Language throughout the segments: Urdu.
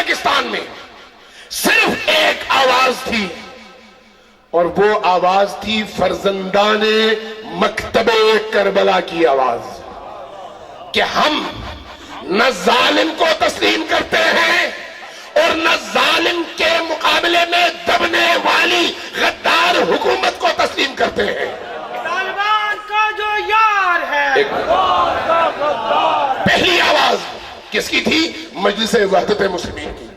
پاکستان میں صرف ایک آواز تھی، اور وہ آواز تھی فرزندان مکتب کربلا کی آواز، کہ ہم نہ ظالم کو تسلیم کرتے ہیں اور نہ ظالم کے مقابلے میں دبنے والی غدار حکومت کو تسلیم کرتے ہیں۔ طالبان کا جو یار ہے، پہلی آواز کس کی تھی؟ مجلس وحدت مسلمین کی،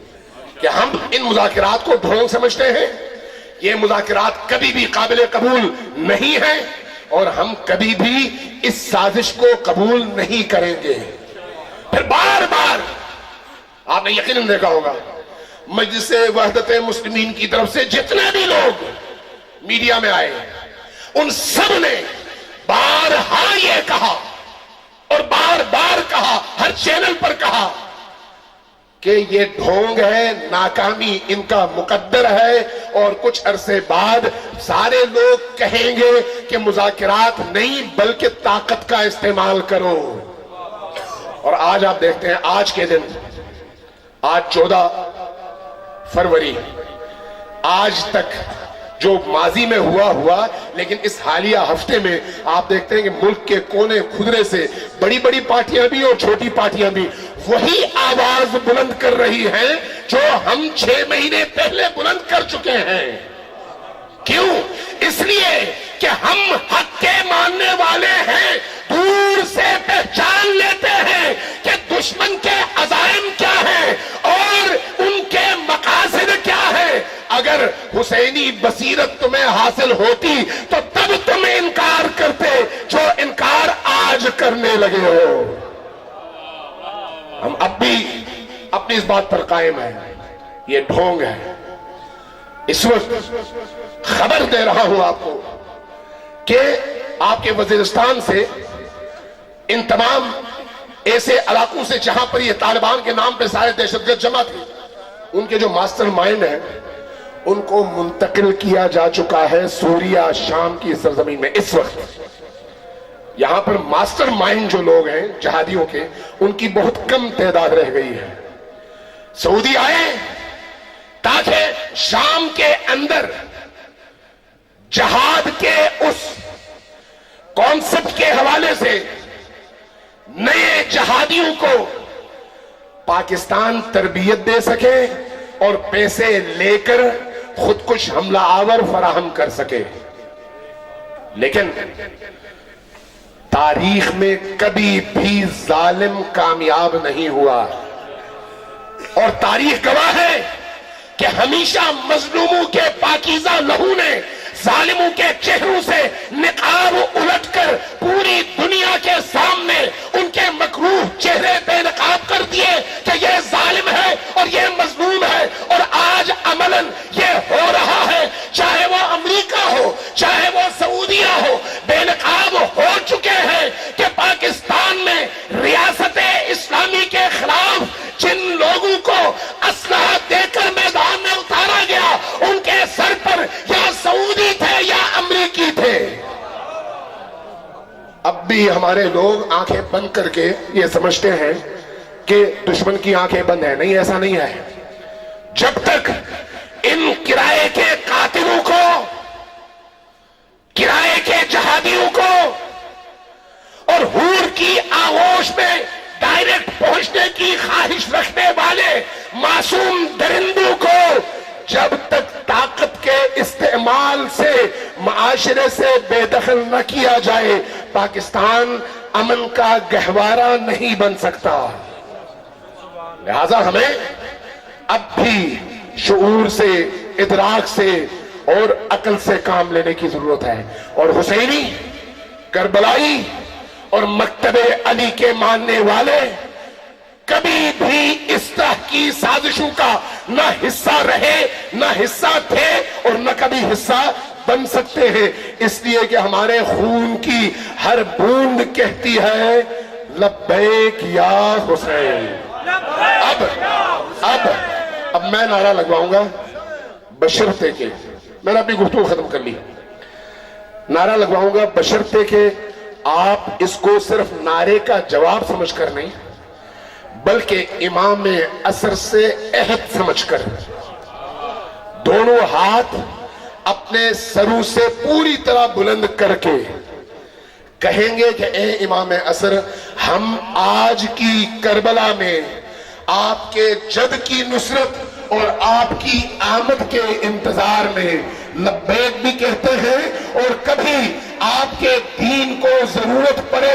کہ ہم ان مذاکرات کو ڈھونگ سمجھتے ہیں، یہ مذاکرات کبھی بھی قابل قبول نہیں ہیں، اور ہم کبھی بھی اس سازش کو قبول نہیں کریں گے۔ پھر بار بار آپ نے یقیناً دیکھا ہوگا مجلس وحدت مسلمین کی طرف سے جتنے بھی لوگ میڈیا میں آئے، ان سب نے بارہا یہ کہا اور بار بار کہا، ہر چینل پر کہا کہ یہ ڈھونگ ہے، ناکامی ان کا مقدر ہے، اور کچھ عرصے بعد سارے لوگ کہیں گے کہ مذاکرات نہیں بلکہ طاقت کا استعمال کرو۔ اور آج آپ دیکھتے ہیں، آج کے دن، آج 14 فروری، آج تک جو ماضی میں ہوا، لیکن اس حالیہ ہفتے میں آپ دیکھتے ہیں کہ ملک کے کونے خدرے سے بڑی بڑی پارٹیاں بھی اور چھوٹی پارٹیاں بھی وہی آواز بلند کر رہی ہیں جو ہم 6 مہینے پہلے بلند کر چکے ہیں۔ کیوں؟ اس لیے کہ ہم حق کے ماننے والے ہیں، دور سے پہچان لیتے ہیں کہ دشمن کے عزائم کیا ہیں اور ان کے مقاصد کیا ہیں۔ اگر حسینی بصیرت تمہیں حاصل ہوتی تو تب تم انکار کرتے جو انکار آج کرنے لگے ہو۔ ہم اب بھی اپنی اس بات پر قائم ہیں، یہ ڈھونگ ہے۔ اس وقت خبر دے رہا ہوں آپ کو کہ آپ کے وزیرستان سے ان تمام ایسے علاقوں سے جہاں پر یہ طالبان کے نام پہ سارے دہشت گرد جمع تھے، ان کے جو ماسٹر مائنڈ ہیں ان کو منتقل کیا جا چکا ہے سوریہ، شام کی سرزمین میں۔ اس وقت یہاں پر ماسٹر مائنڈ جو لوگ ہیں جہادیوں کے، ان کی بہت کم تعداد رہ گئی ہے۔ سعودی آئے تاکہ شام کے اندر جہاد کے اس کانسپٹ کے حوالے سے نئے جہادیوں کو پاکستان تربیت دے سکے اور پیسے لے کر خودکش حملہ آور فراہم کر سکے۔ لیکن تاریخ میں کبھی بھی ظالم کامیاب نہیں ہوا، اور تاریخ گواہ ہے کہ ہمیشہ مظلوموں کے پاکیزہ لہو نے ظالموں کے چہروں سے نقاب الٹ کر پوری دنیا کے سامنے ان کے مکروہ چہرے بے نقاب کر دیے کہ یہ ظالم ہے اور یہ مظلوم ہے۔ اور آج عملاً یہ ہو رہا ہے، چاہے وہ امریکہ ہو چاہے وہ سعودیہ ہو، بے نقاب ہو چکے ہیں کہ پاکستان میں ریاست اسلامی کے خلاف جن لوگوں کو اسلحہ دے کر میدان میں اتارا گیا، ان کے سر پر یا سعودی تھے یا امریکی تھے۔ اب بھی ہمارے لوگ آنکھیں بند کر کے یہ سمجھتے ہیں کہ دشمن کی آنکھیں بند ہیں۔ نہیں، ایسا نہیں ہے۔ جب تک ان کرائے کے قاتلوں کو، کرائے کے جہادیوں کو اور حور کی آغوش میں ڈائریکٹ پہنچنے کی خواہش رکھنے والے معصوم درندوں کو جب تک طاقت کے استعمال سے معاشرے سے بے دخل نہ کیا جائے، پاکستان امن کا گہوارہ نہیں بن سکتا۔ لہذا ہمیں اب بھی شعور سے، ادراک سے اور عقل سے کام لینے کی ضرورت ہے، اور حسینی، کربلائی اور مکتب علی کے ماننے والے کبھی بھی اس طرح کی سازشوں کا نہ حصہ رہے، نہ حصہ تھے اور نہ کبھی حصہ بن سکتے ہیں، اس لیے کہ ہمارے خون کی ہر بوند کہتی ہے لبیک یا حسین۔ اب میں نعرہ لگواؤں گا بشرطے کے، میں نے اپنی گفتگو ختم کر لی، نعرہ لگواؤں گا بشرطے کہ آپ اس کو صرف نعرے کا جواب سمجھ کر نہیں بلکہ امام عصر سے عہد سمجھ کر دونوں ہاتھ اپنے سروں سے پوری طرح بلند کر کے کہیں گے کہ اے امام عصر، ہم آج کی کربلا میں آپ کے جد کی نصرت اور آپ کی آمد کے انتظار میں لبیک بھی کہتے ہیں، اور کبھی آپ کے دین کو ضرورت پڑے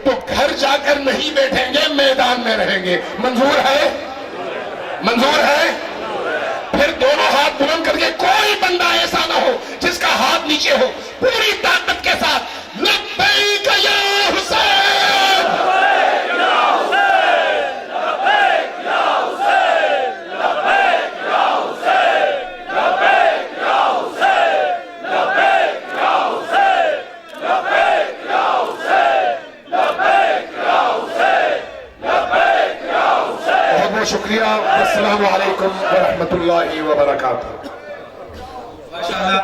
تو گھر جا کر نہیں بیٹھیں گے، میدان میں رہیں گے۔ منظور ہے؟ منظور ہے؟ پھر دونوں ہاتھ بلند کر کے کوئی بندہ ایسا نہ ہو جس کا ہاتھ نیچے ہو، پوری طاقت کے ساتھ لبیک یا حسین، لبیک یا حسین، لبیک یا حسین، لبیک یا حسین، لبیک یا حسین، لبیک یا حسین، لبیک یا حسین، لبیک یا حسین، لبیک یا حسین۔ بہت بہت شکریہ۔ السلام علیکم ورحمۃ اللہ وبرکاتہ۔ ماشاءاللہ